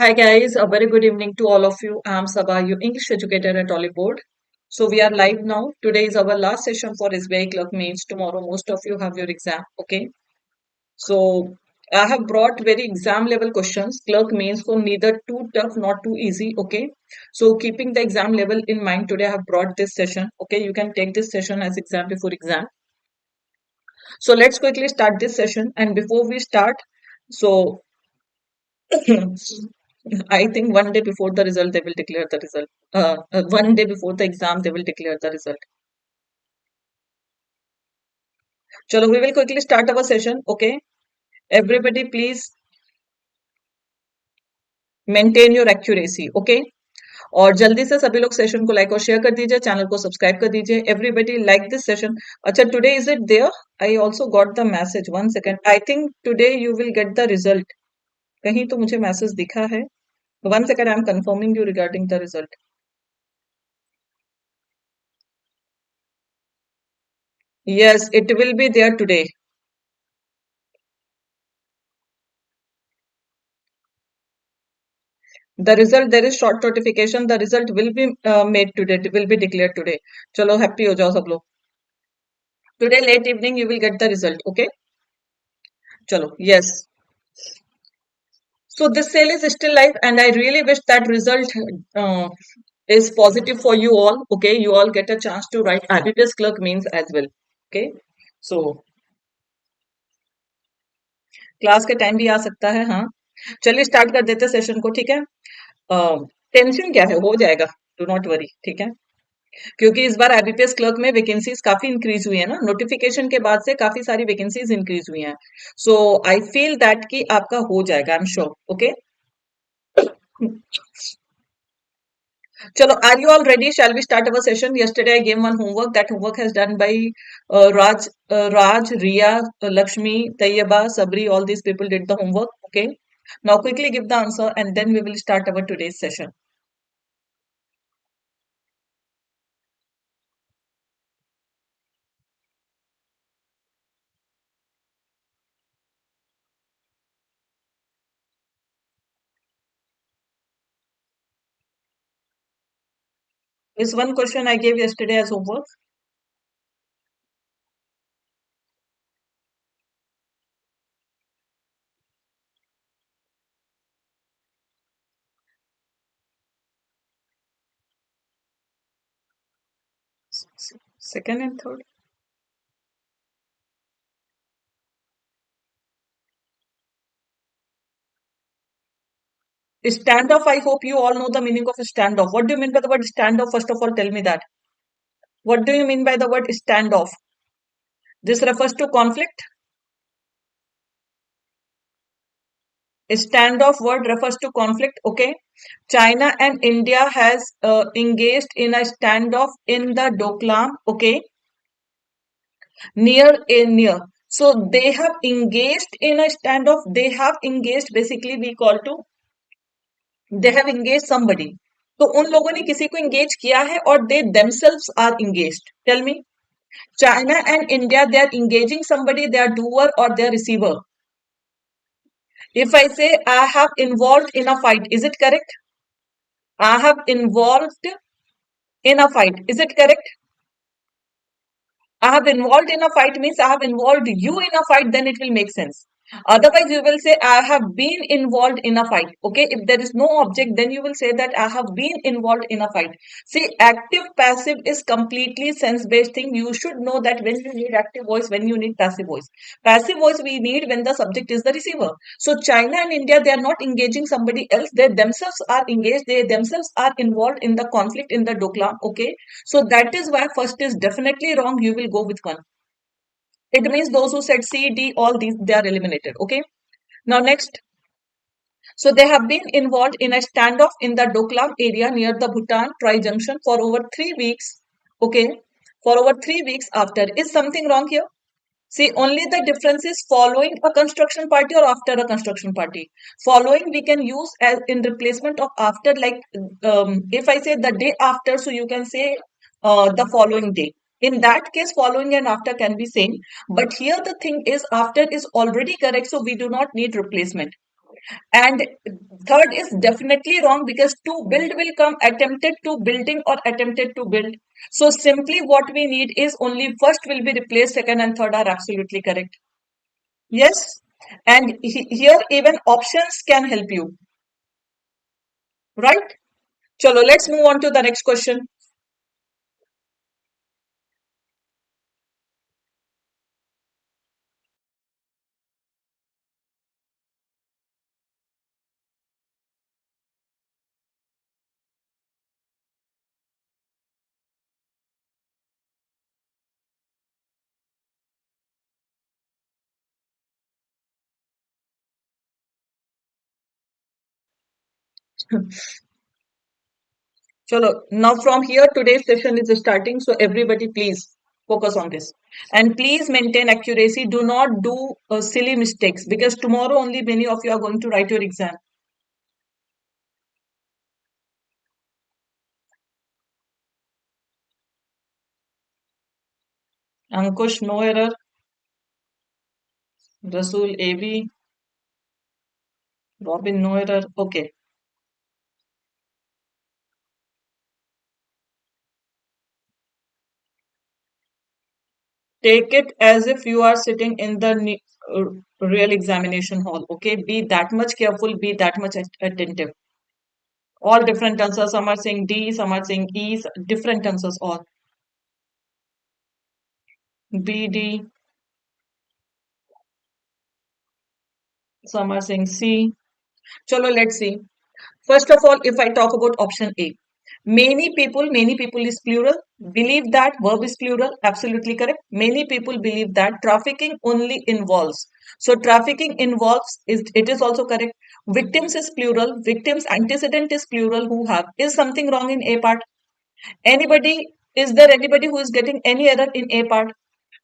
Hi guys, a very good evening to all of you. I'm Saba, your English educator at Oliveboard. So we are live now. Today is our last session for SBI Clerk Mains. Tomorrow most of you have your exam. Okay. So I have brought very exam level questions. Clerk Mains for neither too tough, not too easy. Okay. So keeping the exam level in mind, today I have brought this session. Okay. You can take this session as exam before exam. So let's quickly start this session. And before we start, so I think one day before the result, they will declare the result. One day before the exam, they will declare the result. Chalo, we will quickly start our session. Okay. Everybody, please maintain your accuracy. Okay. और जल्दी से सभी लोग session को like और share कर दीजिए channel को सब्सक्राइब कर दीजिए एवरीबडी लाइक दिस सेशन अच्छा today is it there I also got the message one second I think today you will get the result कहीं तो मुझे मैसेज दिखा है one second I am confirming you regarding the result yes it will be there today The result, there is short notification. The result will be made today, will be declared today. चलो happy हो जाओ सब लोग. Today late evening you will get the result. Okay. चलो yes. So this sale is still live, and I really wish that result is positive for you all. Okay, you all get a chance to write IBPS clerk means as well. Okay. So class के time भी आ सकता है हाँ चलिए start कर देते session को ठीक है टेंशन क्या है हो जाएगा डू नॉट वरी ठीक है क्योंकि इस बार आईबीपीएस क्लर्क में वैकेंसीज काफी इंक्रीज हुई है ना नोटिफिकेशन के बाद से काफी सारी वैकेंसीज इंक्रीज हुई हैं सो आई फील दैट कि आपका हो जाएगा आई एम श्योर ओके चलो are you all ready shall we start our session yesterday I gave one homework that homework has done by Raj Riya Lakshmi Tayyaba Sabri all these people did the homework okay now quickly give the answer and then we will start our today's session is one question I gave yesterday as homework second and third Standoff, I hope you all know the meaning of standoff. What do you mean by the word standoff? First of all, tell me that. What do you mean by the word standoff? This refers to conflict. Standoff word refers to conflict. Okay. China and India has engaged in a standoff in the Doklam. Okay. Near. So they have engaged in a standoff. They have engaged. Basically, we call to. They have engaged somebody. तो उन लोगों ने किसी को engage किया है और they themselves are engaged. Tell me. China and India, they are engaging somebody, they are doer or they are receiver. If I say I have involved in a fight, is it correct? I have involved in a fight. Is it correct? I have involved in a fight means I have involved you in a fight, then it will make sense. Otherwise, you will say, I have been involved in a fight. Okay, if there is no object, then you will say that I have been involved in a fight. See, active passive is completely sense based thing. You should know that when you need active voice, when you need passive voice. Passive voice we need when the subject is the receiver. So, China and India, they are not engaging somebody else. They themselves are engaged. They themselves are involved in the conflict in the Doklam. Okay, so that is why first is definitely wrong. You will go with one. It means those who said C, D, all these, they are eliminated. Okay. Now next. So they have been involved in a standoff in the Doklam area near the Bhutan Tri-Junction for over 3 weeks. Okay. For over 3 weeks after. Is something wrong here? See, only the difference is following a construction party or after a construction party. Following we can use as in replacement of after, like if I say the day after, so you can say the following day. In that case, following and after can be same. But here the thing is after is already correct, so we do not need replacement. And third is definitely wrong because to build will come attempted to building or attempted to build. So simply what we need is only first will be replaced, second and third are absolutely correct. Yes. And here even options can help you, right? Chalo, let's move on to the next question. Chalo, now from here, today's session is starting. So everybody, please focus on this. And please maintain accuracy. Do not do silly mistakes because tomorrow only many of you are going to write your exam. Ankush, no error. Rasul, AB, Robin, no error. Okay. Take it as if you are sitting in the real examination hall. Okay. Be that much careful. Be that much attentive. All different answers. Some are saying D, some are saying E, different answers all. B, D, some are saying C. Chalo, let's see. First of all, if I talk about option A, many people is plural, believe that verb is plural, absolutely correct. Many people believe that trafficking only involves. So trafficking involves, it is also correct. Victims is plural, victims antecedent is plural who have. Is something wrong in A part? Anybody, is there anybody who is getting any error in A part?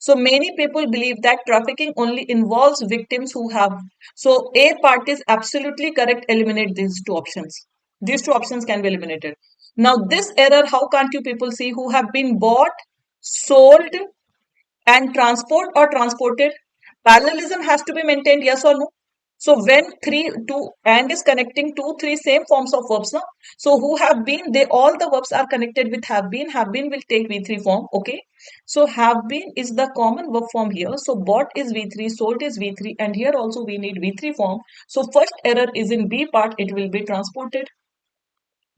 So many people believe that trafficking only involves victims who have. So A part is absolutely correct. Eliminate these two options. These two options can be eliminated. Now this error, how can't you people see who have been bought, sold, and transport or transported? Parallelism has to be maintained, yes or no? So when three, two, and is connecting two, three same forms of verbs now. So who have been, they all the verbs are connected with have been. Have been will take V3 form. Okay. So have been is the common verb form here. So bought is V3, sold is V3, and here also we need V3 form. So first error is in B part, it will be transported.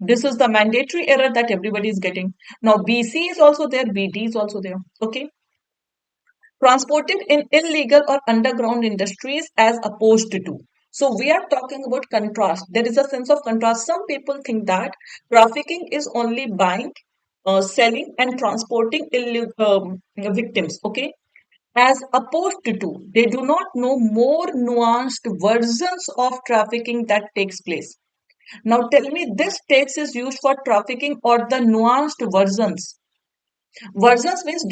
This is the mandatory error that everybody is getting. Now BC is also there, BD is also there. Okay. Transported in illegal or underground industries as opposed to. So we are talking about contrast. There is a sense of contrast. Some people think that trafficking is only buying, selling, and transporting victims. Okay, as opposed to, they do not know more nuanced versions of trafficking that takes place. Now tell me, this text is used for trafficking or the nuanced versions? Versions means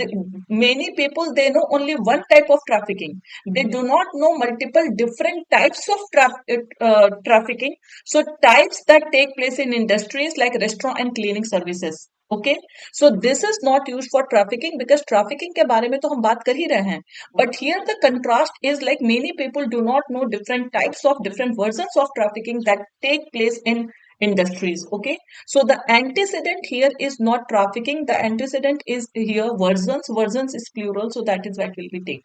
many people they know only one type of trafficking. They do not know multiple different types of trafficking. So types that take place in industries like restaurant and cleaning services. Okay, so this is not used for trafficking because trafficking के बारे में तो हम बात कर ही रहे हैं. But here the contrast is like many people do not know different types of different versions of trafficking that take place in industries. Okay, so the antecedent here is not trafficking. The antecedent is here versions. Versions is plural, so that is what will be taken.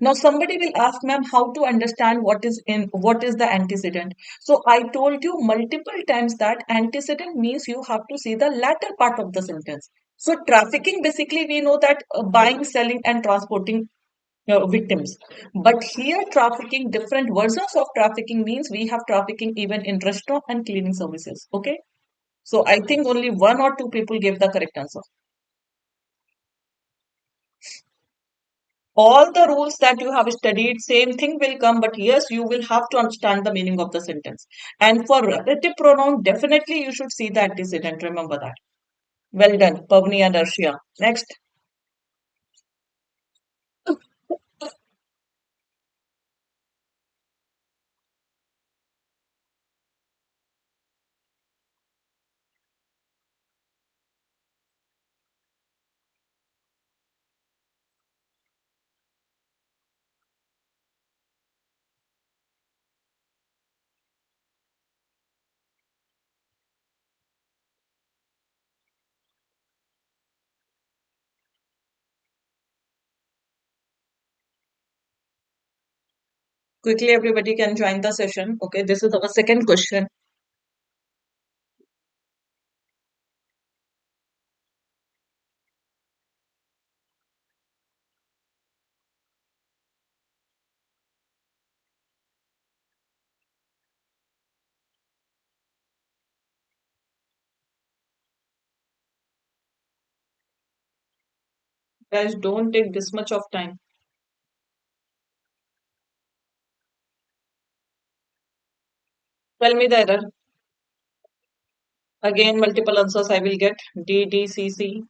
Now somebody will ask, ma'am, how to understand what is the antecedent? So I told you multiple times that antecedent means you have to see the latter part of the sentence. So trafficking basically we know that buying, selling, and transporting victims. But here trafficking, different versions of trafficking means we have trafficking even in restaurant and cleaning services. Okay. So I think only one or two people gave the correct answer. All the rules that you have studied, same thing will come, but yes, you will have to understand the meaning of the sentence. And for relative pronoun, definitely you should see the antecedent. Remember that. Well done, Pavni and Arshia. Next. Quickly, everybody can join the session. Okay, this is our second question. Guys, don't take this much of time. Tell me the error. Again, multiple answers I will get. D, D, C, C.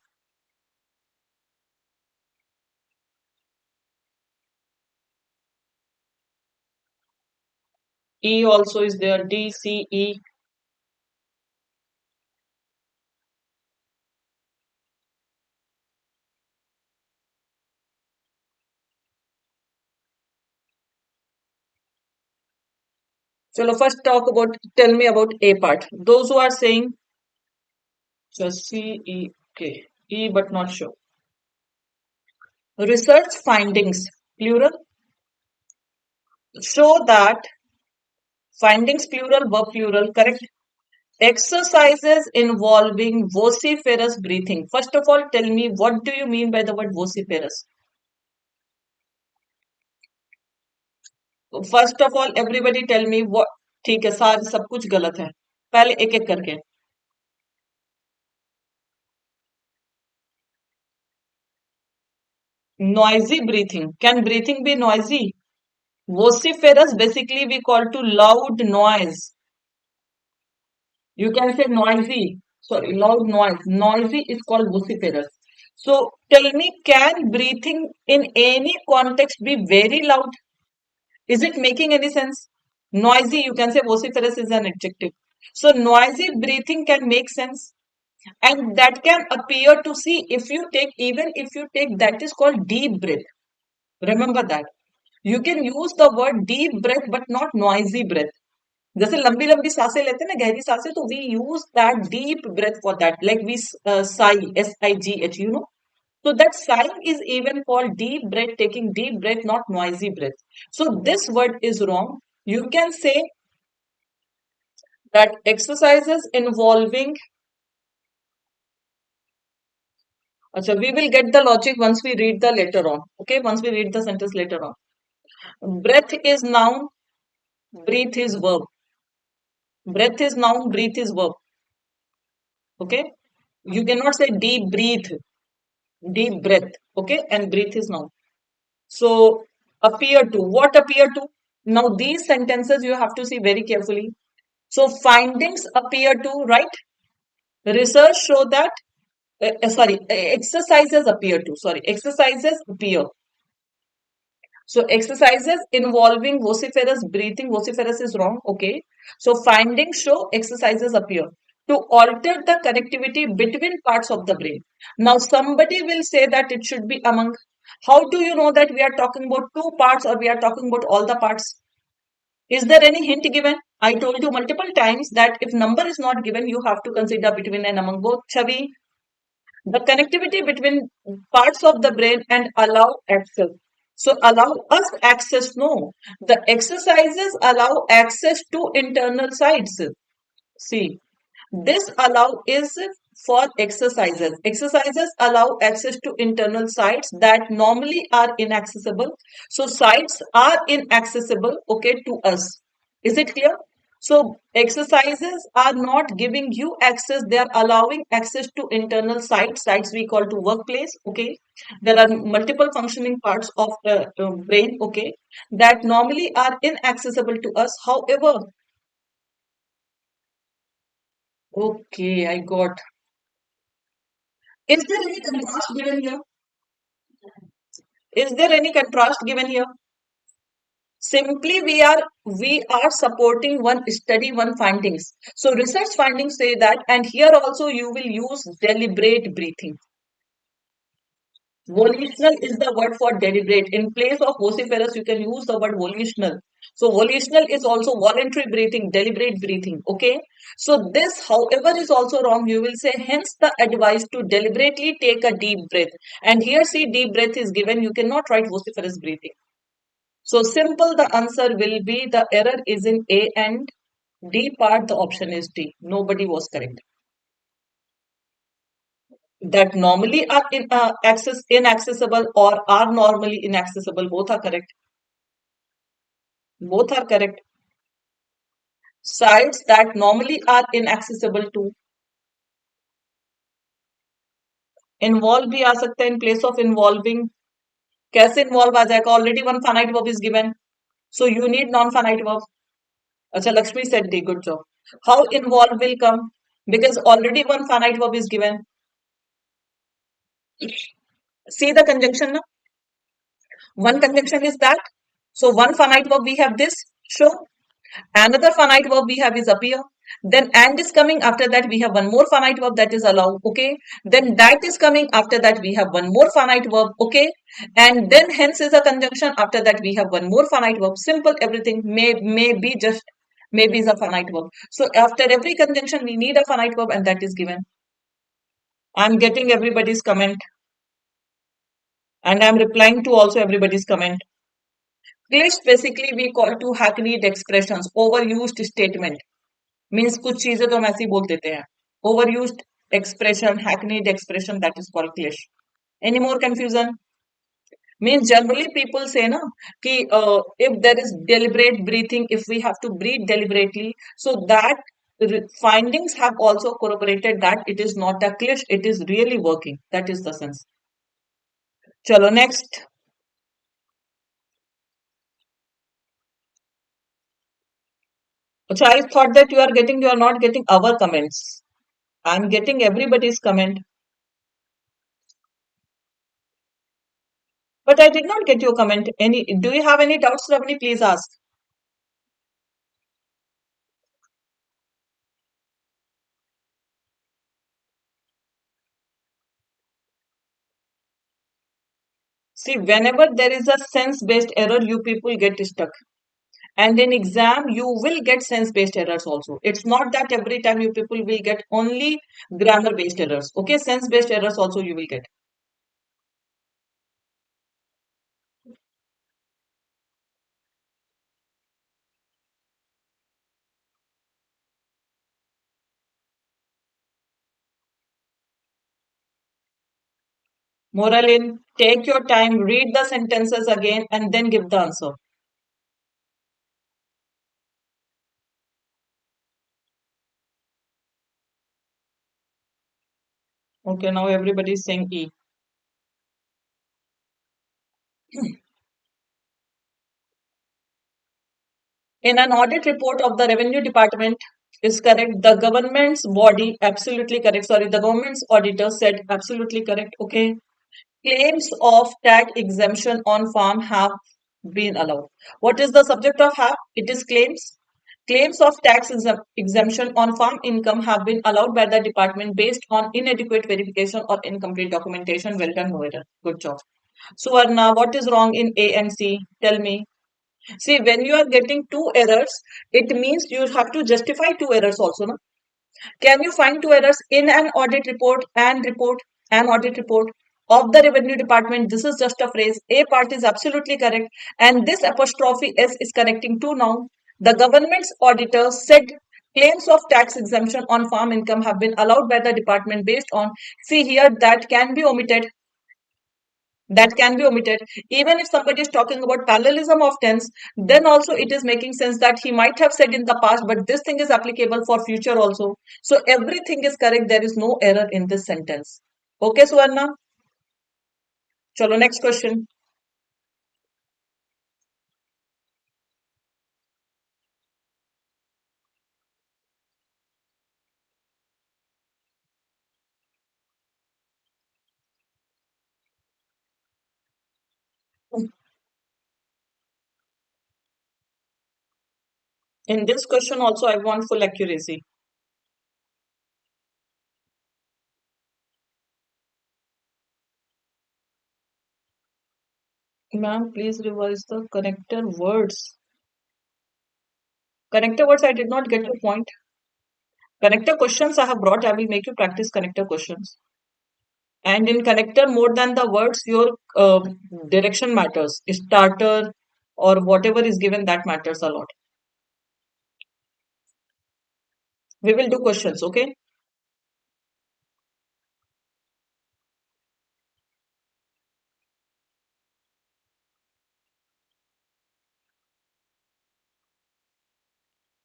E also is there. D, C, E. So first talk about, tell me about A part. Those who are saying just C, E, K. E but not sure. Research findings, plural, show that findings plural, verb plural, correct? Exercises involving vociferous breathing. First of all, tell me what do you mean by the word vociferous? First of all everybody tell me what ठीक है सारे सब कुछ गलत है पहले एक एक करके noisy breathing can breathing be noisy vociferous basically we call to loud noise you can say noisy sorry loud noisy is called vociferous so tell me can breathing in any context be very loud is it making any sense noisy you can say vociferous is an adjective so noisy breathing can make sense and that can appear to see if you take even if you take that is called deep breath remember that you can use the word deep breath but not noisy breath जैसे लंबी लंबी सांसें लेते हैं ना गहरी सांसें तो we use that deep breath for that like we sigh sigh you know so that sighing is even called deep breath taking deep breath not noisy breath so this word is wrong you can say that exercises involving Acha, we will get the logic once we read the later on. Okay, once we read the sentence later on. Breath is noun, breathe is verb. Breath is noun, breathe is verb. Okay, you cannot say deep breath. Okay, and breathe is noun. So appear to what appear to? Now these sentences you have to see very carefully. So findings appear to right. Research show that sorry exercises appear to sorry exercises appear so exercises involving vociferous breathing, vociferous is wrong, okay. So findings show exercises appear to alter the connectivity between parts of the brain. Now somebody will say that it should be among. How do you know that we are talking about two parts or we are talking about all the parts? Is there any hint given? I told you multiple times that if number is not given, you have to consider between and among both. Chavi, the connectivity between parts of the brain and allow access. So allow us access, no. The exercises allow access to internal sites. See, this allow is for exercises. Exercises allow access to internal sites that normally are inaccessible. So sites are inaccessible, okay, to us. Is it clear? So exercises are not giving you access. They are allowing access to internal sites. Sites we call to workplace, okay. There are multiple functioning parts of the brain, okay, that normally are inaccessible to us. However, okay, I got. Is there any contrast given here? Is there any contrast given here? Simply we are supporting one study, one findings. So research findings say that, and here also you will use deliberate breathing. Volitional is the word for deliberate. In place of vociferous, you can use the word volitional. So volitional is also voluntary breathing, deliberate breathing. Okay. So this, however, is also wrong. You will say, hence the advice to deliberately take a deep breath. And here, see, deep breath is given. You cannot write vociferous breathing. So simple, the answer will be the error is in A and D part. The option is D. Nobody was correct. That normally are inaccessible or are normally inaccessible. Both are correct. Both are correct. Sites that normally are inaccessible to. Involve भी आ सकता है in place of involving. कैसे involve आ जाएगा? Already one finite verb is given. So you need non-finite verb. अच्छा, Lakshmi said D. Good job. How involve will come? Because already one finite verb is given. See the conjunction now. One conjunction is that. So one finite verb we have this. Show. Another finite verb we have is appear. Then and is coming. After that we have one more finite verb, that is allow. Okay. Then that is coming. After that we have one more finite verb. Okay. And then hence is a conjunction. After that we have one more finite verb. Simple, everything. May be just, maybe is a finite verb. So after every conjunction we need a finite verb, and that is given. I'm getting everybody's comment, and I'm replying to also everybody's comment. Glitch basically we call to hackneyed expressions, overused statement. Means कुछ चीजें तो हम ऐसे ही बोल देते हैं. Overused expression, hackneyed expression, that is called glitch. Any more confusion? Means generally people say na कि if there is deliberate breathing, if we have to breathe deliberately, so that findings have also corroborated that it is not a glitch, it is really working. That is the sense. Chalo next. So I thought that you are not getting our comments. I'm getting everybody's comment. But I did not get your comment. Do you have any doubts, Ravani? Please ask. See, whenever there is a sense-based error, you people get stuck. And in exam, you will get sense-based errors also. It's not that every time you people will get only grammar-based errors. Okay, sense-based errors also you will get. Moral in, take your time, read the sentences again, and then give the answer. Okay, now everybody is saying E. In an audit report of the revenue department is correct. The government's body, absolutely correct. Sorry, the government's auditor said absolutely correct. Okay. Claims of tax exemption on farm have been allowed. What is the subject of have? It is claims. Claims of tax exemption on farm income have been allowed by the department based on inadequate verification or incomplete documentation. Well done, Noera. Good job. So, Arna, what is wrong in A and C? Tell me. See, when you are getting two errors, it means you have to justify two errors also. No? Can you find two errors in an audit report and report, an audit report of the revenue department? This is just a phrase. A part is absolutely correct. And this apostrophe S is correcting two now. The government's auditor said claims of tax exemption on farm income have been allowed by the department based on, see here, that can be omitted. That can be omitted. Even if somebody is talking about parallelism of tense, then also it is making sense that he might have said in the past, but this thing is applicable for future also. So everything is correct. There is no error in this sentence. Okay, Suvarna? Chalo, next question. In this question also, I want full accuracy. Ma'am, please revise the connector words. Connector words, I did not get your point. Connector questions I have brought. I will make you practice connector questions. And in connector, more than the words, your direction matters. Starter, or whatever is given, that matters a lot. We will do questions, okay?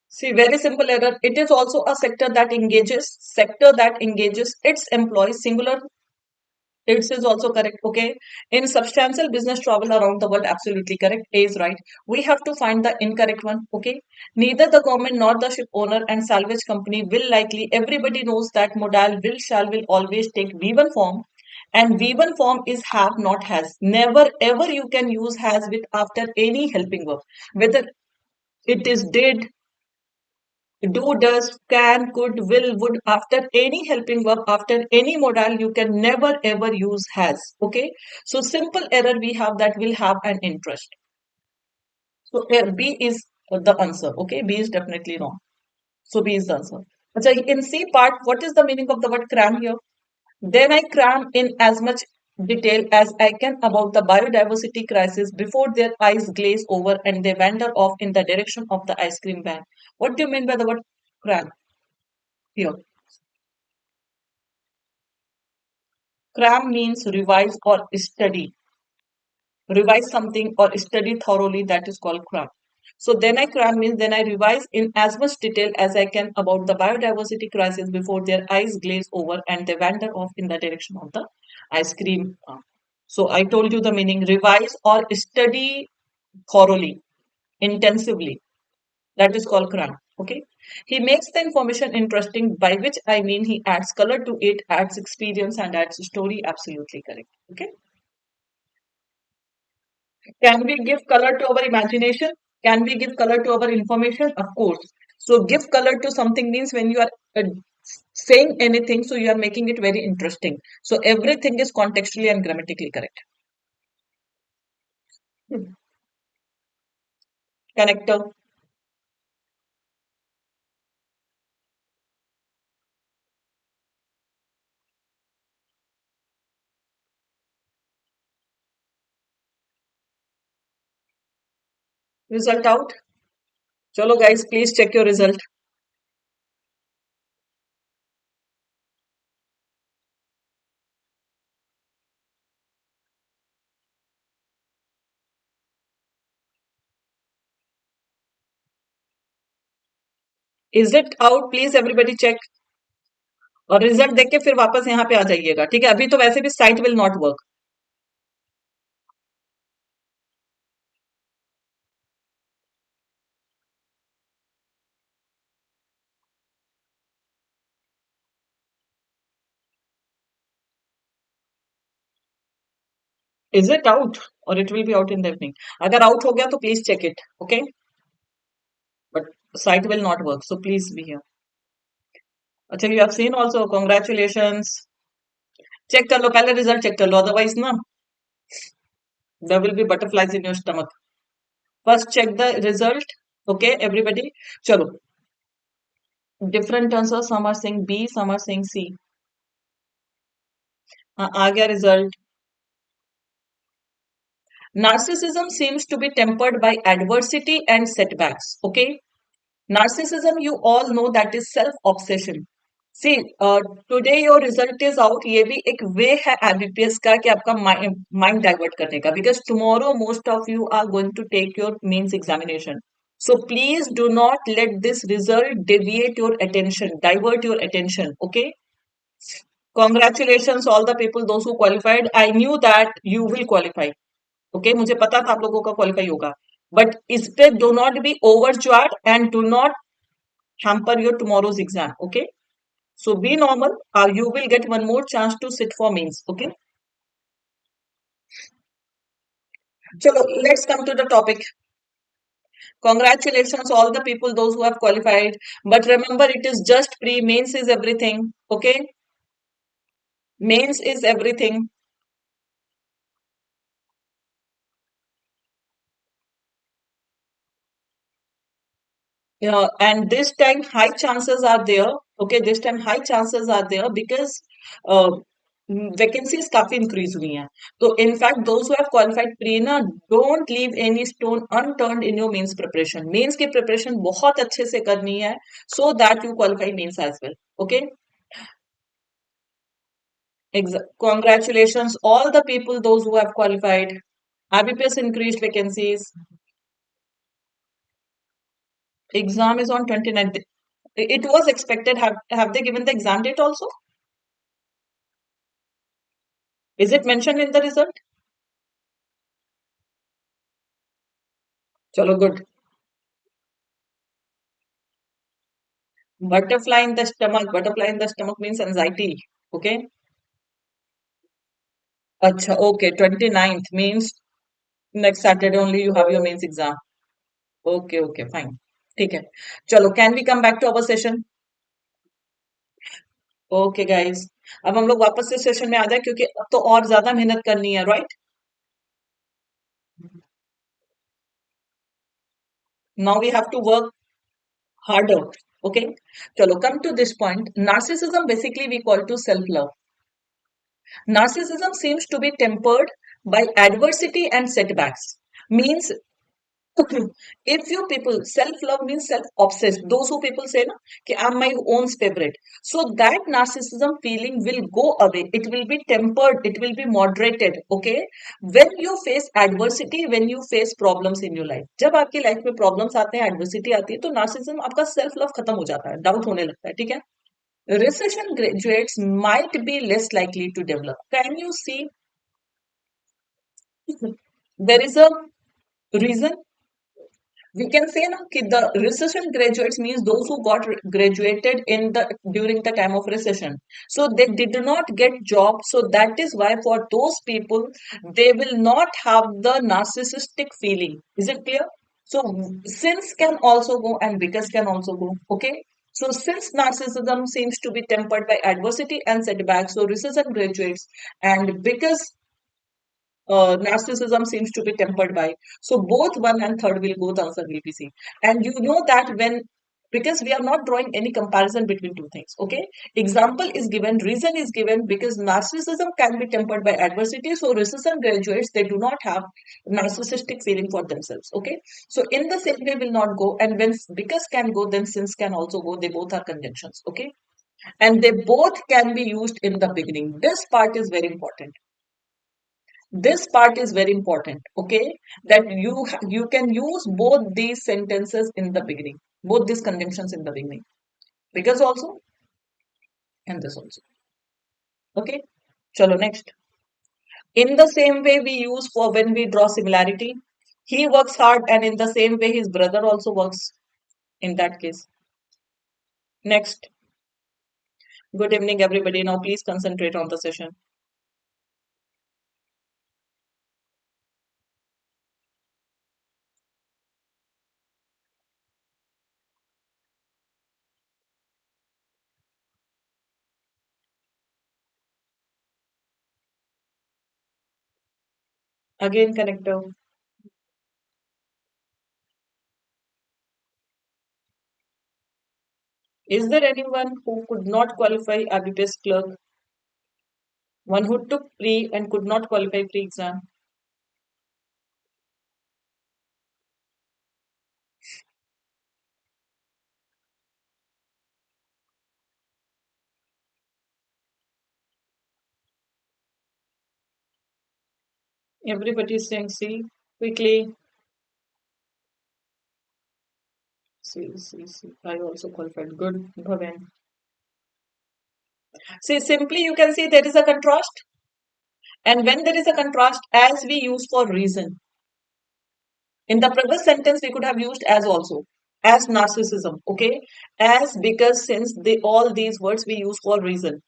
See, very simple error. It is also a sector that engages its employees, singular. It is also correct. Okay. In substantial business travel around the world, absolutely correct. A is right. We have to find the incorrect one. Okay. Neither the government nor the ship owner and salvage company will likely, everybody knows that modal will, shall, will always take V1 form. And V1 form is have, not has. Never ever you can use has with after any helping verb. Whether it is did, do, does, can, could, will, would, after any helping verb, after any modal, you can never ever use has. Okay. So simple error we have that will have an interest. So B is the answer. Okay. B is definitely wrong. So B is the answer. So in C part, what is the meaning of the word cram here? Then I cram in as much detail as I can about the biodiversity crisis before their eyes glaze over and they wander off in the direction of the ice cream van. What do you mean by the word cram here? Cram means revise or study. Revise something or study thoroughly, that is called cram. So then I cram means then I revise in as much detail as I can about the biodiversity crisis before their eyes glaze over and they wander off in the direction of the ice cream. So I told you the meaning, revise or study thoroughly, intensively. That is called cram. Okay. He makes the information interesting, by which I mean he adds color to it, adds experience, and adds story. Absolutely correct. Okay. Can we give color to our imagination? Can we give color to our information? Of course. So give color to something means when you are saying anything, so you are making it very interesting. So everything is contextually and grammatically correct. Hmm. Connector. Result out. Chalo guys, please check your result. Is it out? Please everybody check. और result देख के फिर वापस यहाँ पे आ जाइएगा, ठीक है? अभी तो वैसे भी site will not work. Is it out or it will be out in the evening. अगर आउट हो गया तो please check it. Okay. But site will not work, so please be here. अच्छा, you have seen also. Congratulations. Check कर लो, पहले result check कर लो, अदरवाइज ना there will be butterflies in your stomach. First check the result. Okay everybody. चलो, different answer. Some are saying B, some are saying C. हाँ, आ गया result. Narcissism seems to be tempered by adversity and setbacks. Okay. Narcissism, you all know, that is self-obsession. See, today your result is out. ये भी एक way है IBPS का कि आपका mind divert करने का, because tomorrow most of you are going to take your mains examination. So please do not let this result deviate your attention, divert your attention. Okay. Congratulations all the people, those who qualified. I knew that you will qualify. Okay, मुझे पता था आप लोगों का qualify होगा. But इस पे do not be overjoyed and do not hamper your tomorrow's exam. Okay. So be normal. You will get one more chance to sit for mains. Okay. चलो, let's come to the topic. Congratulations all the people those who have qualified, but remember it is just pre. Mains is everything. Okay. Mains is everything. Yeah, and this time high chances are there. Okay, this time high chances are there because uh, vacancies काफी increase हुई हैं. तो in fact those who have qualified pre ना, don't leave any stone unturned in your mains preparation. Mains की preparation बहुत अच्छे से करनी है, so that you qualify mains as well. Okay, congratulations all the people those who have qualified. IBPS increased vacancies. Exam is on 29th. It was expected. Have they given the exam date also? Is it mentioned in the result? Chalo, good. Butterfly in the stomach. Butterfly in the stomach means anxiety. Okay. Acha, okay. 29th means next Saturday only you have your mains exam. Okay, okay, fine. ठीक है. चलो, can we come back to our session? Okay, guys. अब हम लोग वापस से session में आ जाए, क्योंकि अब तो और ज्यादा मेहनत करनी है, right? Now we have to work harder. Okay. Chalo, come to this point. Narcissism basically we call to self-love. Narcissism seems to be tempered by adversity and setbacks. Means if you people self-love means self-obsessed. Those who people say na कि I'm my own favorite. So that narcissism feeling will go away. It will be tempered. It will be moderated. Okay. When you face adversity, when you face problems in your life. जब आपकी life में problems आते हैं, adversity आती है, तो narcissism आपका self love खत्म हो जाता है, डाउट होने लगता है. ठीक है. Recession graduates might be less likely to develop. Can you see? There is a reason. We can say now the recession graduates means those who got graduated in the during the time of recession, so they did not get job. So that is why for those people they will not have the narcissistic feeling. Is it clear? So since can also go and because can also go. Okay. So since narcissism seems to be tempered by adversity and setbacks, so recession graduates and because narcissism seems to be tempered by. So both one and third will go, the answer will be C. And you know that when, because we are not drawing any comparison between two things. Okay. Example is given, reason is given because narcissism can be tempered by adversity. So recession graduates, they do not have narcissistic feeling for themselves. Okay. So in the same way will not go. And when because can go, then since can also go. They both are conjunctions. Okay. And they both can be used in the beginning. This part is very important. This part is very important. Okay, that you can use both these sentences in the beginning, both these conjunctions in the beginning, because also and this also. Okay, chalo next. In the same way we use for when we draw similarity, he works hard and in the same way his brother also works in that case. Next. Good evening everybody. Now please concentrate on the session. Again connector. Is there anyone who could not qualify IBPS clerk? One who took pre and could not qualify pre exam? Everybody is saying C. Quickly. C, C, C. I also qualified. Good, Bhavan. See, simply you can see there is a contrast. And when there is a contrast, as we use for reason. In the previous sentence, we could have used as also. As narcissism. Okay. As because since all these words we use for reason.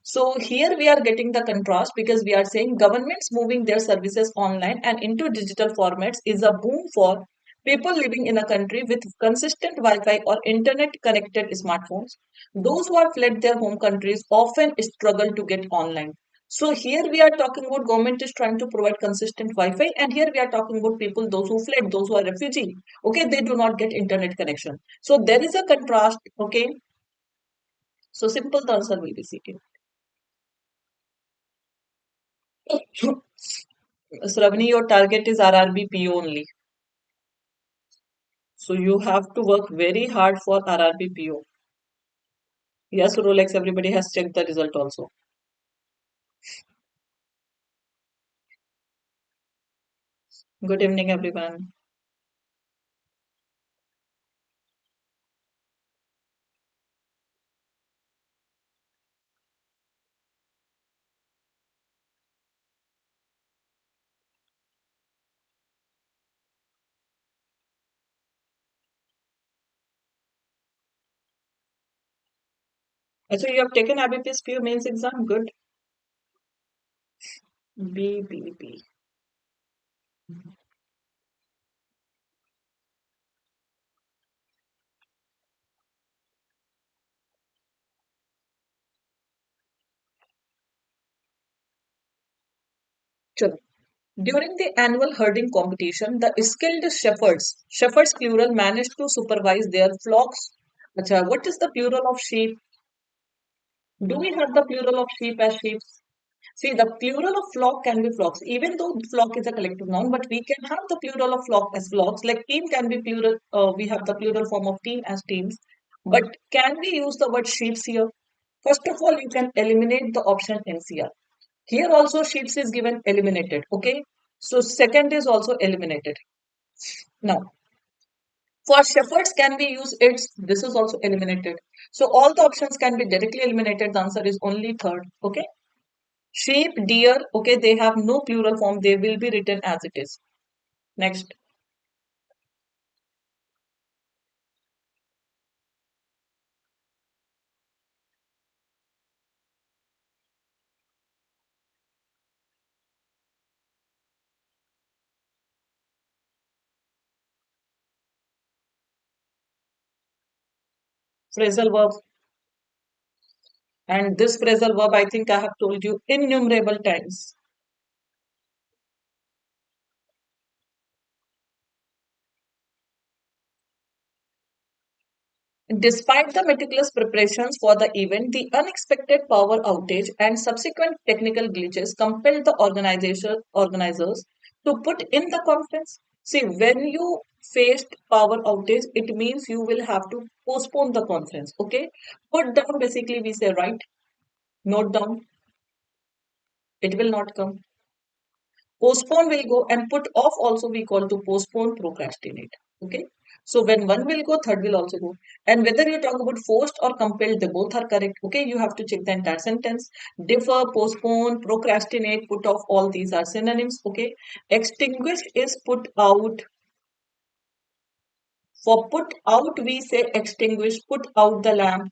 So here we are getting the contrast because we are saying governments moving their services online and into digital formats is a boom for people living in a country with consistent Wi-Fi or internet connected smartphones. Those who have fled their home countries often struggle to get online. So here we are talking about government is trying to provide consistent Wi-Fi, and here we are talking about people, those who fled, those who are refugee. Okay, they do not get internet connection. So there is a contrast. Okay, so simple the answer will be C. Sravani, your target is RRB PO only. So you have to work very hard for RRB PO. Yes, Rolex, everybody has checked the result also. Good evening, everyone. So you have taken IBPS PO mains exam. Good. BBB. Chalo. During the annual herding competition, the skilled shepherds plural, managed to supervise their flocks. Acha, what is the plural of sheep? Do we have the plural of sheep as sheep? See, the plural of flock can be flocks, even though flock is a collective noun, but we can have the plural of flock as flocks. Like team can be plural, we have the plural form of team as teams. But can we use the word sheeps here? First of all, you can eliminate the option NCR. Here also sheeps is given eliminated, okay? So second is also eliminated. Now, for shepherds can we use its, this is also eliminated. So all the options can be directly eliminated. The answer is only third, okay? Sheep, deer, okay, they have no plural form. They will be written as it is. Next, phrasal verb. And this phrasal verb, I think I have told you innumerable times. Despite the meticulous preparations for the event, the unexpected power outage and subsequent technical glitches compelled the organizers to put in the conference. See, when you faced power outage, it means you will have to postpone the conference. Okay, put down basically we say write, note down. It will not come. Postpone will go and put off also we call to postpone, procrastinate. Okay. So when one will go, third will also go. And whether you talk about forced or compelled, they both are correct. Okay. You have to check the entire sentence. Defer, postpone, procrastinate, put off, all these are synonyms. Okay. Extinguish is put out. For put out, we say extinguish, put out the lamp.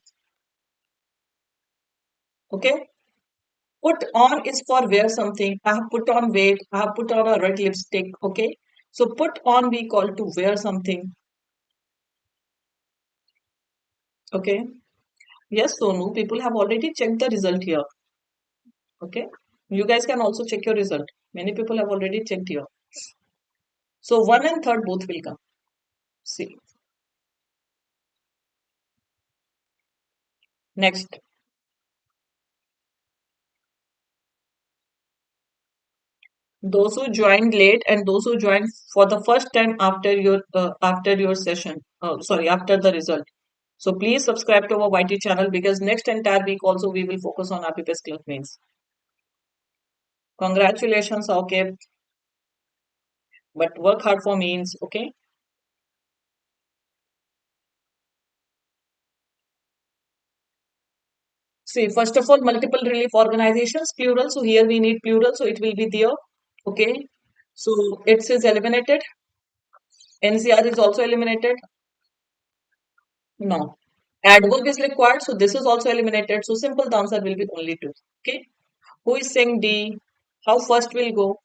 Okay. Put on is for wear something. I have put on weight. I have put on a red lipstick. Okay. So put on we call to wear something. Okay. Yes, Sonu, people have already checked the result here. Okay. You guys can also check your result. Many people have already checked here. So one and third both will come. See. Next. Those who joined late and those who joined for the first time after your session. Sorry, after the result. So please subscribe to our YT channel because next entire week also we will focus on IBPS Clerk Mains. Congratulations, okay, but work hard for means, okay? See, first of all, multiple relief organizations, plural. So here we need plural, so it will be there. Okay. So it is eliminated. NCR is also eliminated. No. Adverb is required, so this is also eliminated. So simple, the answer will be only two. Okay. Who is saying D? How first will go?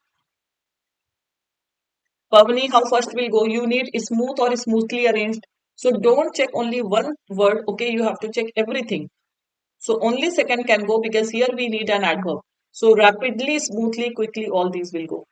Pavani, how first will go? You need smooth or smoothly arranged. So don't check only one word. Okay, you have to check everything. So only second can go because here we need an adverb. So rapidly, smoothly, quickly, all these will go.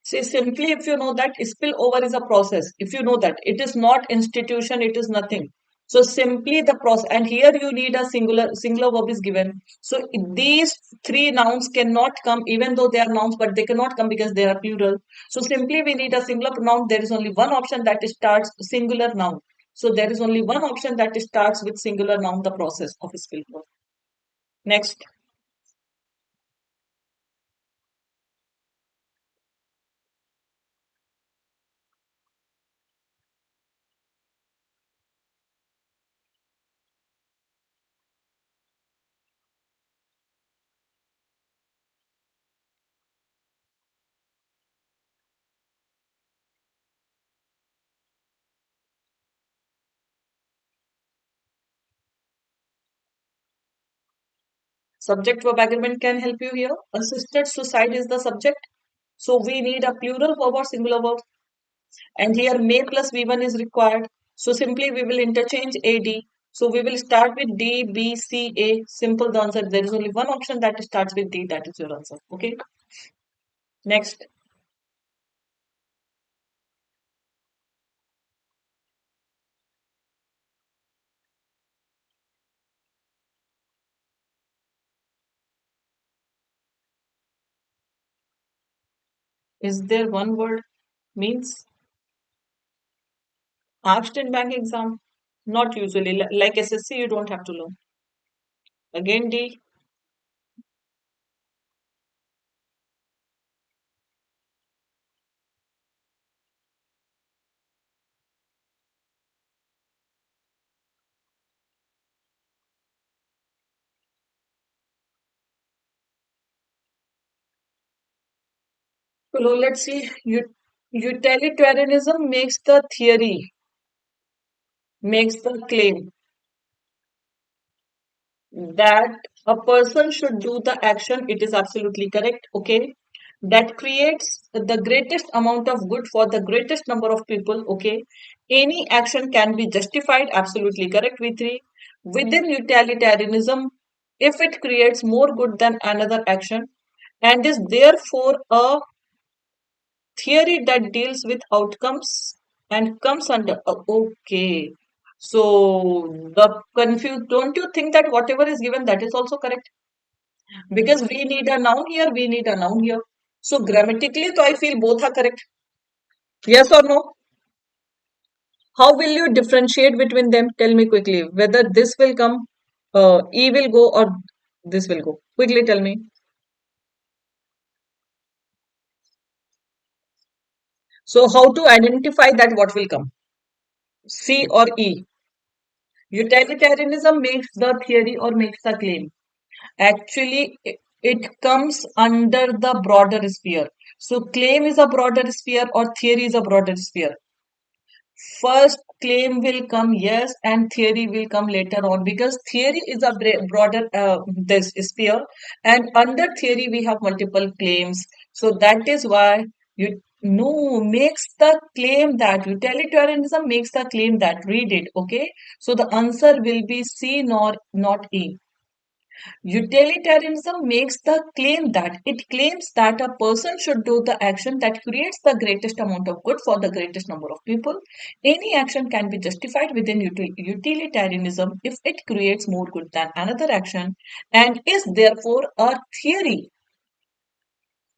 See, simply if you know that spillover is a process, if you know that it is not institution, it is nothing. So simply the process, and here you need a singular verb is given. So these three nouns cannot come, even though they are nouns, but they cannot come because they are plural. So simply we need a singular pronoun. There is only one option that starts singular noun. So there is only one option that starts with singular noun, the process of spillover. Next, subject verb agreement can help you here. Assisted suicide is the subject. So we need a plural verb or singular verb. And here may plus V1 is required. So simply we will interchange AD. So we will start with D, B, C, A. Simple the answer. There is only one option that starts with D. That is your answer. Okay. Next. Is there one word? Means asked in bank exam? Not usually. Like SSC, you don't have to learn. Again D. So let's see. Utilitarianism makes the theory, makes the claim that a person should do the action, it is absolutely correct, okay, that creates the greatest amount of good for the greatest number of people, okay, any action can be justified, absolutely correct, v3. Within utilitarianism, if it creates more good than another action and is therefore a theory that deals with outcomes and comes under okay, so the confused, don't you think that whatever is given that is also correct? Because we need a noun here, we need a noun here. So grammatically, so I feel both are correct. Yes or no? How will you differentiate between them? Tell me quickly. Whether this will come, E will go, or this will go. Quickly tell me. So how to identify that what will come? C or E? Utilitarianism makes the theory or makes the claim. Actually, it comes under the broader sphere. So claim is a broader sphere or theory is a broader sphere. First claim will come, yes, and theory will come later on because theory is a broader this sphere, and under theory we have multiple claims. So that is why you no makes the claim that utilitarianism makes the claim that read it, okay. So the answer will be C nor not E. Utilitarianism makes the claim that it claims that a person should do the action that creates the greatest amount of good for the greatest number of people. Any action can be justified within utilitarianism if it creates more good than another action and is therefore a theory.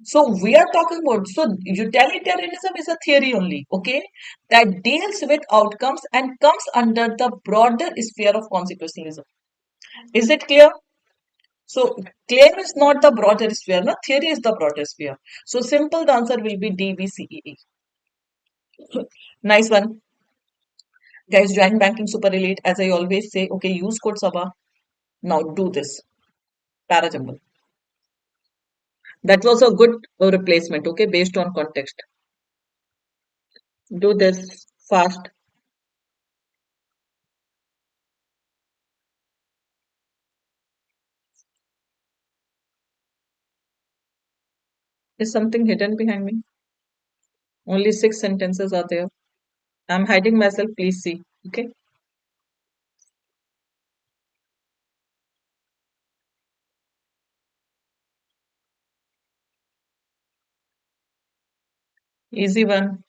So we are talking about, so utilitarianism is a theory only, okay, that deals with outcomes and comes under the broader sphere of consequentialism. Is it clear? So claim is not the broader sphere, no? Theory is the broader sphere. So simple, the answer will be D, B, C, E, E. Nice one. Guys, join banking super elite. As I always say, okay, use code Saba. Now do this. Para jumble. That was a good replacement, okay, based on context. Do this fast. Is something hidden behind me? Only 6 sentences are there. I'm hiding myself, please see. Okay. Easy one.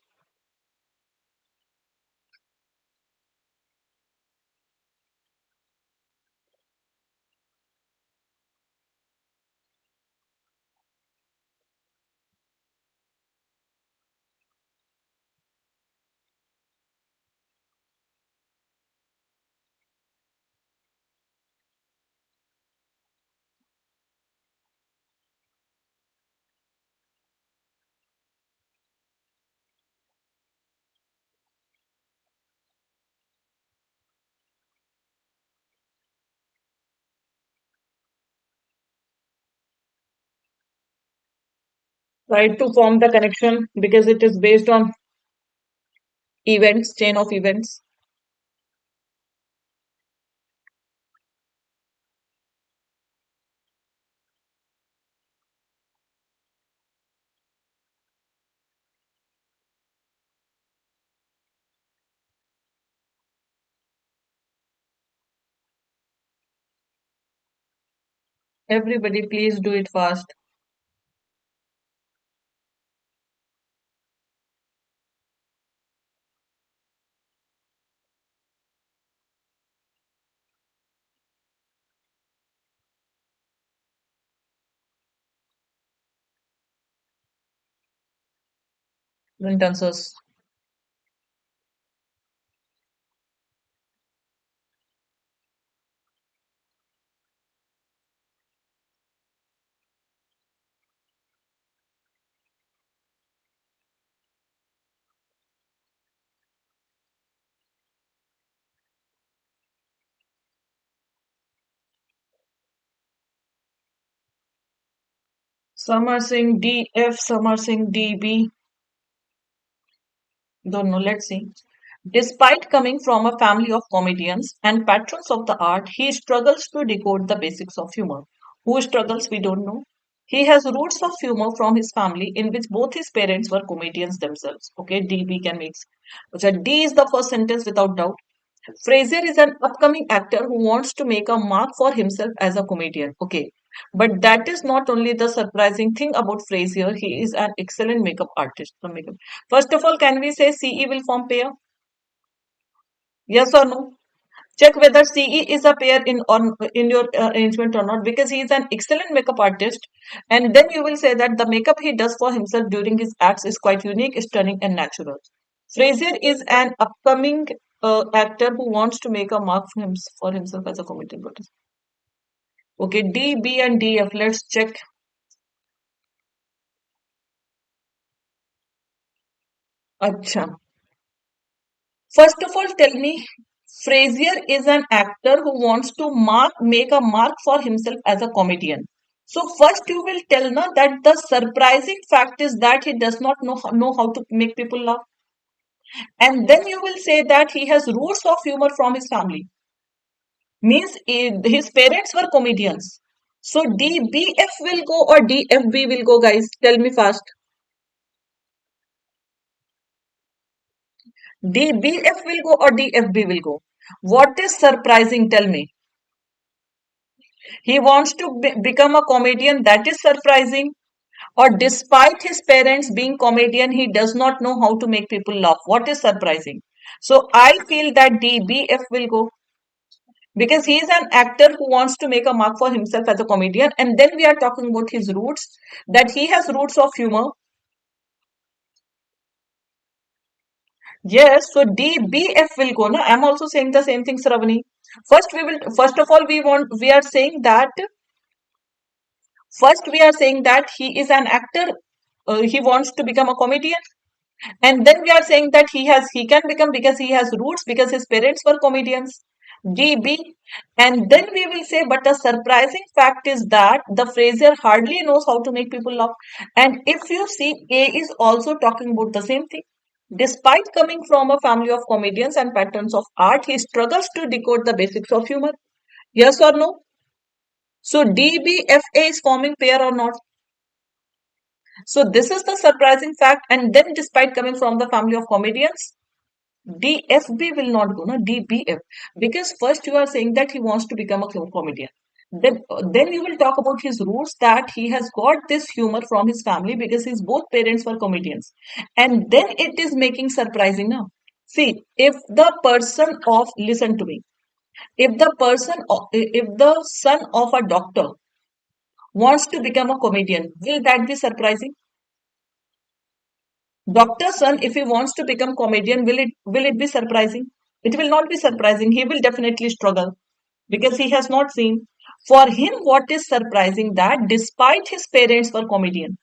Try to form the connection because it is based on events, chain of events. Everybody, please do it fast. Sentences. Some are saying DF, some are saying DB. Don't know. Let's see. Despite coming from a family of comedians and patrons of the art, he struggles to decode the basics of humor. Who struggles, we don't know. He has roots of humor from his family in which both his parents were comedians themselves. Okay, DB can make. So D is the first sentence without doubt. Frazier is an upcoming actor who wants to make a mark for himself as a comedian. Okay. But that is not only the surprising thing about Frazier, he is an excellent makeup artist. The makeup. First of all, can we say CE will form pair? Yes or no? Check whether CE is a pair in your arrangement or not because he is an excellent makeup artist. And then you will say that the makeup he does for himself during his acts is quite unique, stunning, and natural. Frazier is an upcoming actor who wants to make a mark for himself as a comedian. Okay, D, B, and D, F. Let's check. Acha. First of all, tell me, Frazier is an actor who wants to make a mark for himself as a comedian. So first you will tell na that the surprising fact is that he does not know how to make people laugh. And then you will say that he has roots of humor from his family. Means his parents were comedians. So DBF will go or DFB will go, guys. Tell me fast. DBF will go or DFB will go. What is surprising? Tell me. He wants to become a comedian. That is surprising. Or despite his parents being comedian, he does not know how to make people laugh. What is surprising? So I feel that DBF will go because he is an actor who wants to make a mark for himself as a comedian. And then we are talking about his roots, that he has roots of humor. Yes, so DBF will go. No, I'm also saying the same thing, Sravani. First of all, we are saying that first we are saying that he is an actor. He wants to become a comedian. And then we are saying that he can become because he has roots because his parents were comedians. DB. And then we will say, but the surprising fact is that the Fraser hardly knows how to make people laugh. And if you see, A is also talking about the same thing. Despite coming from a family of comedians and patrons of art, he struggles to decode the basics of humor. Yes or no? So DBFA is forming pair or not? So this is the surprising fact. And then despite coming from the family of comedians, DFB will not go, no, DBF. Because first you are saying that he wants to become a comedian. Then you will talk about his roots, that he has got this humor from his family because his both parents were comedians. And then it is making surprising now. See, if the person of, listen to me, if the son of a doctor wants to become a comedian, will that be surprising? Doctor's son, if he wants to become comedian, will it be surprising? It will not be surprising. He will definitely struggle because he has not seen. For him, what is surprising, that despite his parents were comedian.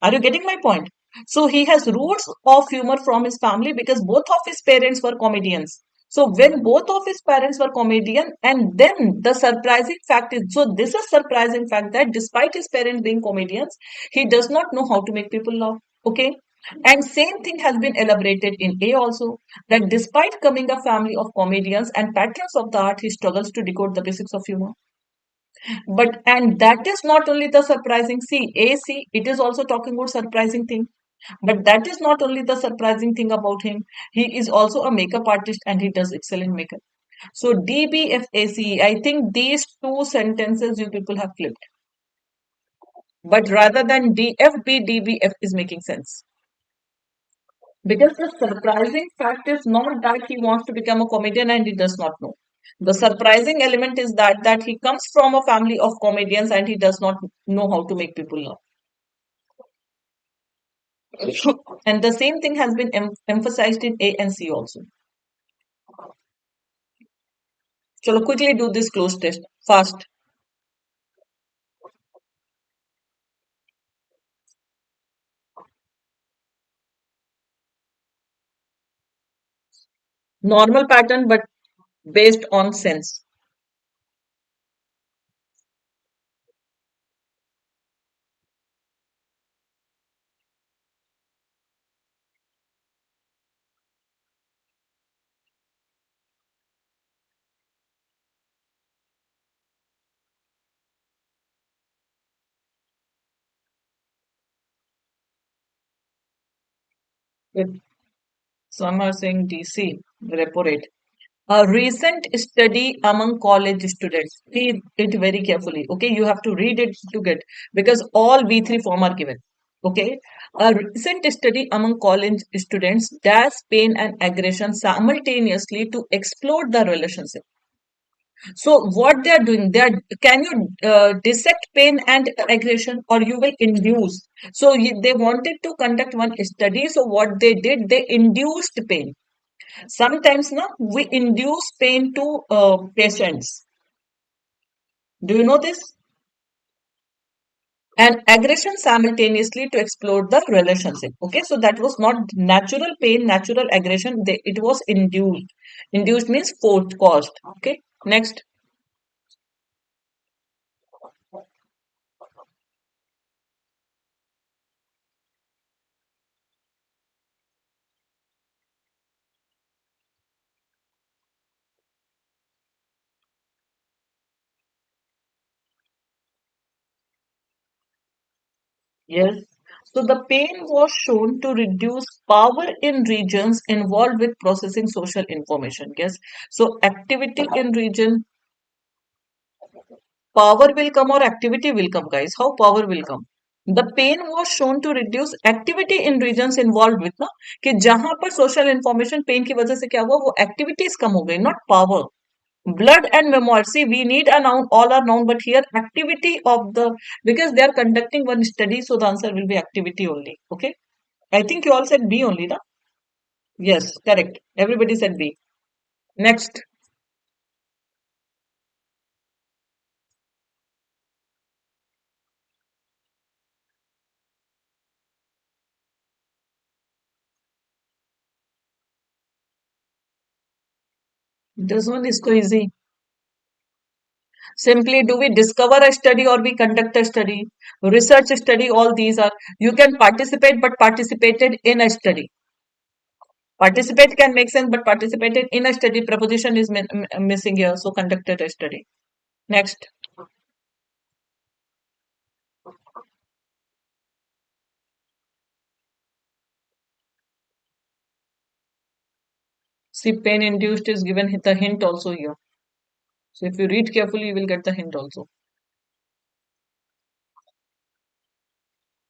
Are you getting my point? So he has roots of humor from his family because both of his parents were comedians. So when both of his parents were comedian, and then the surprising fact is, so this is surprising fact that despite his parents being comedians, he does not know how to make people laugh. Okay. And same thing has been elaborated in A also, that despite coming a family of comedians and patrons of the art, he struggles to decode the basics of humor. But and that is not only the surprising. See, AC, it is also talking about surprising thing. But that is not only the surprising thing about him. He is also a makeup artist and he does excellent makeup. So DBFACE, I think these two sentences you people have flipped. But rather than DFB, is making sense. Because the surprising fact is not that he wants to become a comedian and he does not know. The surprising element is that he comes from a family of comedians and he does not know how to make people laugh. And the same thing has been emphasized in A and C also. Chalo, quickly do this close test fast. Normal pattern, but based on sense. Good. Some are saying DC, repo rate. A recent study among college students. Read it very carefully. Okay, you have to read it to get, because all V3 form are given. Okay, a recent study among college students does pain and aggression simultaneously to explore the relationship. So what they are doing, they are, can you dissect pain and aggression, or you will induce? So they wanted to conduct one study. So what they did, they induced pain. Sometimes now we induce pain to patients. Do you know this? And aggression simultaneously to explore the relationship. Okay, so that was not natural pain, natural aggression. It was induced. Induced means forced, caused. Okay, next. Yes. So the pain was shown to reduce power in regions involved with processing social information. Yes. So activity in region, power will come or activity will come, guys. How power will come? The pain was shown to reduce activity in regions involved with, ना, कि जहां पर social information pain की वजह से क्या हुआ, वो activities कम हो गई, not power. Blood and memoir. See, we need a noun, all are noun, but here activity of the, because they are conducting one study, so the answer will be activity only. Okay. I think you all said B only, na? Yes, correct. Everybody said B. Next. This one is so easy. Simply, do we discover a study or we conduct a study? Research study, all these are. You can participate, but participated in a study. Participate can make sense, but participated in a study, preposition is missing here. So conducted a study. Next. See, pain induced is given the hint also here. So if you read carefully, you will get the hint also.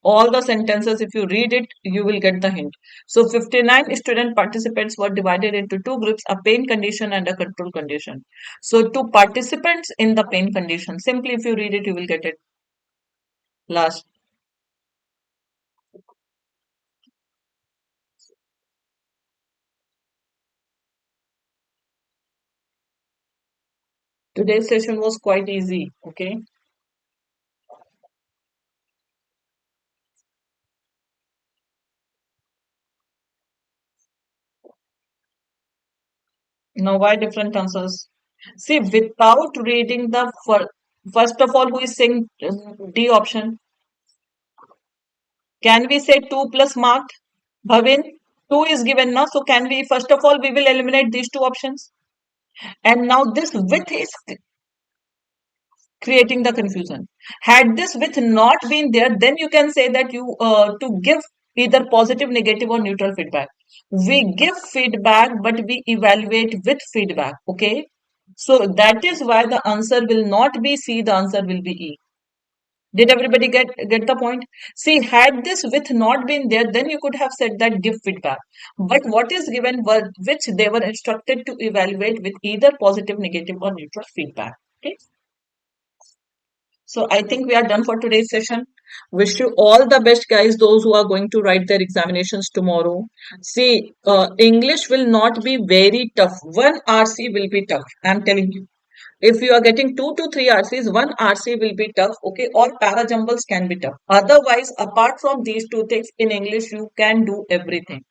All the sentences, if you read it, you will get the hint. So 59 student participants were divided into two groups, a pain condition and a control condition. So two participants in the pain condition. Simply if you read it, you will get it. Last. Today's session was quite easy. Okay. Now why different answers? See, without reading the first of all, who is saying D option? Can we say 2 plus marked? Bhavin, 2 is given now. So can we, first of all, we will eliminate these two options. And now this with is creating the confusion. Had this with not been there, then you can say that you to give either positive, negative, or neutral feedback. We give feedback, but we evaluate with feedback. Okay. So that is why the answer will not be C, the answer will be E. Did everybody get the point? See, had this with not been there, then you could have said that give feedback. But what is given was which they were instructed to evaluate with either positive, negative, or neutral feedback. Okay. So I think we are done for today's session. Wish you all the best, guys, those who are going to write their examinations tomorrow. See, English will not be very tough. One RC will be tough. I'm telling you. If you are getting 2 to 3 RCs, one RC will be tough, okay, or para jumbles can be tough. Otherwise, apart from these two things, in English, you can do everything.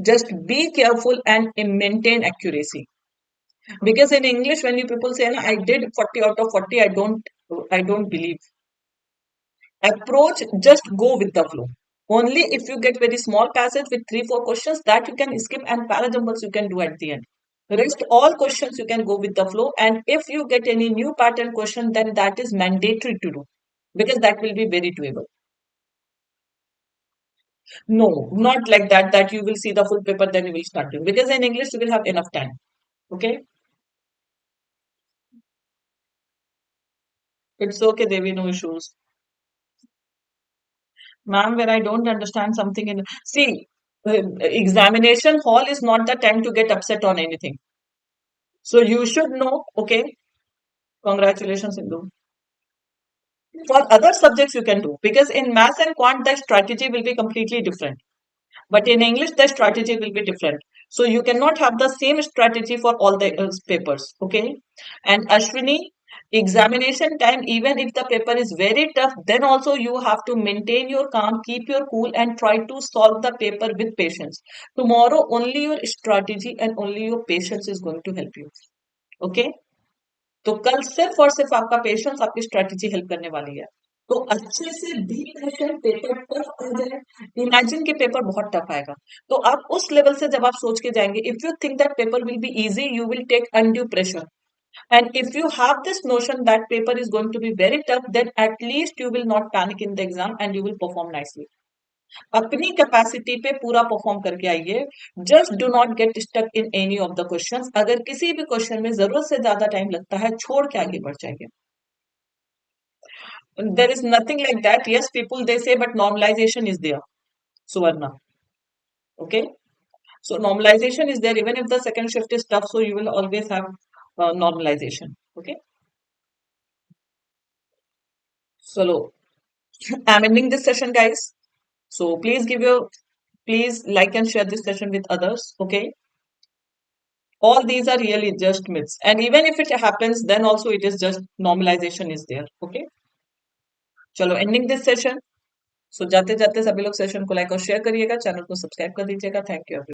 Just be careful and maintain accuracy. Because in English, when you people say, I did 40 out of 40, I don't believe. Approach, just go with the flow. Only if you get very small passage with 3, 4 questions that you can skip and para jumbles you can do at the end. Rest all questions you can go with the flow, and if you get any new pattern question, then that is mandatory to do because that will be very doable. No, not like that. That you will see the full paper, then you will start doing because in English you will have enough time. Okay, it's okay. There will be no issues, ma'am. When I don't understand something in see, examination hall is not the time to get upset on anything. So you should know. Okay, congratulations, Indu. For other subjects you can do because in math and quant the strategy will be completely different. But in English, the strategy will be different. So you cannot have the same strategy for all the papers. Okay. And Ashwini, examination time, even if the paper is very tough, then also you have to maintain your calm, keep your cool, and try to solve the paper with patience. Tomorrow, only your strategy and only your patience is going to help you. Okay. तो कल सिर्फ और सिर्फ आपका patience आपकी strategy help करने वाली है तो अच्छे से बी पेशेंट पेपर टफ आ जाए इमेजिन के पेपर बहुत टफ आएगा तो आप उस लेवल से जब आप सोच के जाएंगे if you think that paper will be easy you will take undue pressure and if you have this notion that paper is going to be very tough then at least you will not panic in the exam and you will perform nicely अपनी capacity पे पूरा perform करके आइए just do not get stuck in any of the questions अगर किसी भी question में जरूरत से ज्यादा टाइम लगता है छोड़ के आगे बढ़ जाइए there is nothing like that yes people they say but normalization is there Suvarna okay so normalization is there even if the second shift is tough so you will always have normalization okay so I'm ending this session guys so please like and share this session with others okay all these are really just myths and even if it happens then also it is just normalization is there okay चलो ending this session so जाते जाते सभी लोग session को like और share करिएगा channel को subscribe कर दीजिएगा थैंक यू